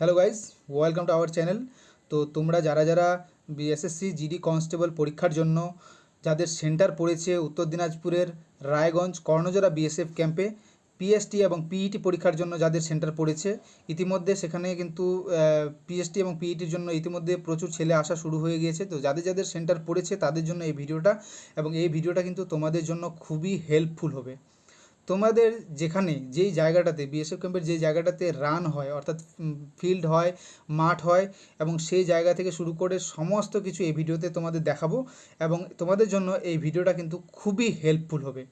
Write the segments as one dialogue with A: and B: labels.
A: Hello guys, welcome to our channel. তো তোমরা যারা যারা বিএসএসসি জিডি কনস্টেবল পরীক্ষার জন্য যাদের সেন্টার পড়েছে উত্তর দিনাজপুরের রায়গঞ্জ কর্ণজোড়া বিএসএফ ক্যাম্পে, পিএসটি এবং পিইটি পরীক্ষার জন্য যাদের সেন্টার পড়েছে, ইতিমধ্যে সেখানে কিন্তু পিএসটি এবং পিইটির জন্য ইতিমধ্যে প্রচুর ছেলে আসা শুরু হয়ে গিয়েছে। তো যাদের যাদের সেন্টার পড়েছে তাদের জন্য এই ভিডিওটা, এবং এই ভিডিওটা কিন্তু তোমাদের জন্য খুবই হেল্পফুল হবে। তোমাদের যেখানে যেই জায়গাটাতে বিএসএফ ক্যাম্পের যেই জায়গাটাতে রান হয়, অর্থাৎ ফিল্ড হয়, মাঠ হয়, এবং সেই জায়গা থেকে শুরু করে সমস্ত কিছু এই ভিডিওতে তোমাদের দেখাবো, এবং তোমাদের জন্য এই ভিডিওটা কিন্তু খুবই হেল্পফুল হবে।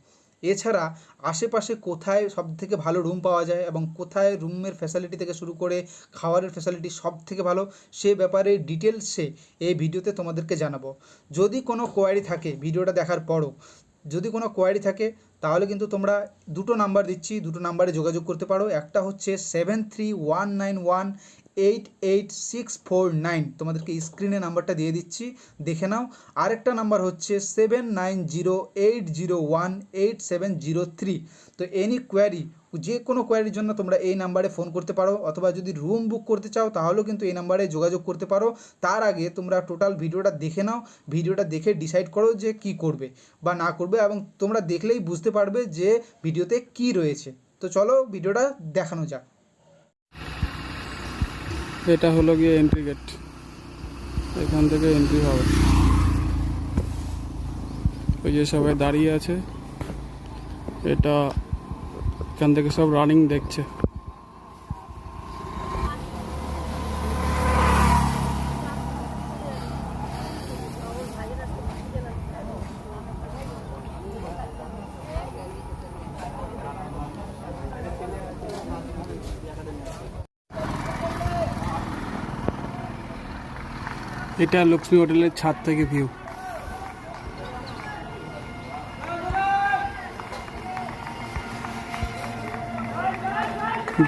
A: এছাড়া আশেপাশে কোথায় সবথেকে ভালো রুম পাওয়া যায় এবং কোথায় রুমের ফ্যাসিলিটি থেকে শুরু করে খাবারের ফ্যাসিলিটি সব থেকে ভালো, সে ব্যাপারে ডিটেলসে এই ভিডিওতে তোমাদেরকে জানাবো। যদি কোনো কোয়ারি থাকে ভিডিওটা দেখার পরও, যদি কোনো কোয়ারি থাকে তাহলে কিন্তু তোমরা দুটো নাম্বার দিচ্ছি, দুটো নাম্বারে যোগাযোগ করতে পারো। একটা হচ্ছে 7319188649, তোমাদেরকে স্ক্রিনে নাম্বারটা দিয়ে দিচ্ছি, দেখে নাও। আরেকটা নাম্বার হচ্ছে 7908018703। তো এনি কোয়ারি, যে কোনো কোয়ারির জন্য তোমরা এই নাম্বারে ফোন করতে পারো, অথবা যদি রুম বুক করতে চাও তাহলেও কিন্তু এই নাম্বারে যোগাযোগ করতে পারো। তার আগে তোমরা টোটাল ভিডিওটা দেখে নাও, ভিডিওটা দেখে ডিসাইড করো যে কি করবে বা না করবে, এবং তোমরা দেখলেই বুঝতে পারবে যে ভিডিওতে কি রয়েছে। তো চলো ভিডিওটা দেখানো যাক।
B: এটা হলো গিয়ে এন্ট্রি গেট, এখান থেকে এন্ট্রি হবে। ওই যে সবাই দাঁড়িয়ে আছে, এটা এখান থেকে সব রানিং দেখছে। এটা লক্ষ্মী হোটেলের ছাদ থেকে ভিউ।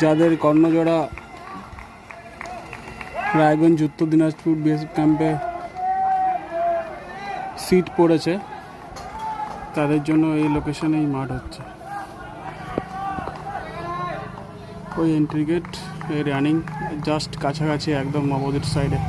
B: যাদের কর্ণজোড়া রায়গঞ্জ উত্তর দিনাজপুর বিএসএফ ক্যাম্পে সিট পড়েছে, তাদের জন্য এই লোকেশনেই মাঠ হচ্ছে। ওই এন্ট্রি গেট, এই রানিং জাস্ট কাছাকাছি একদম অপোজিট সাইডে।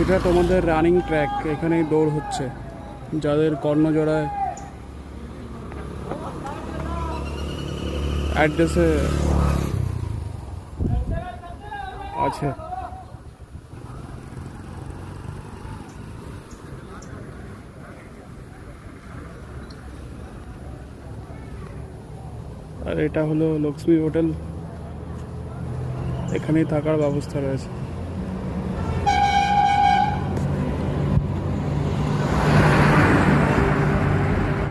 B: এটা তোমাদের রানিং ট্র্যাক, এখানেই দৌড় হচ্ছে। যাদের কর্ণজোড়ায় অ্যাড্রেসে আছে, আর এটা হলো লক্ষ্মী হোটেল, এখানেই থাকার ব্যবস্থা রয়েছে।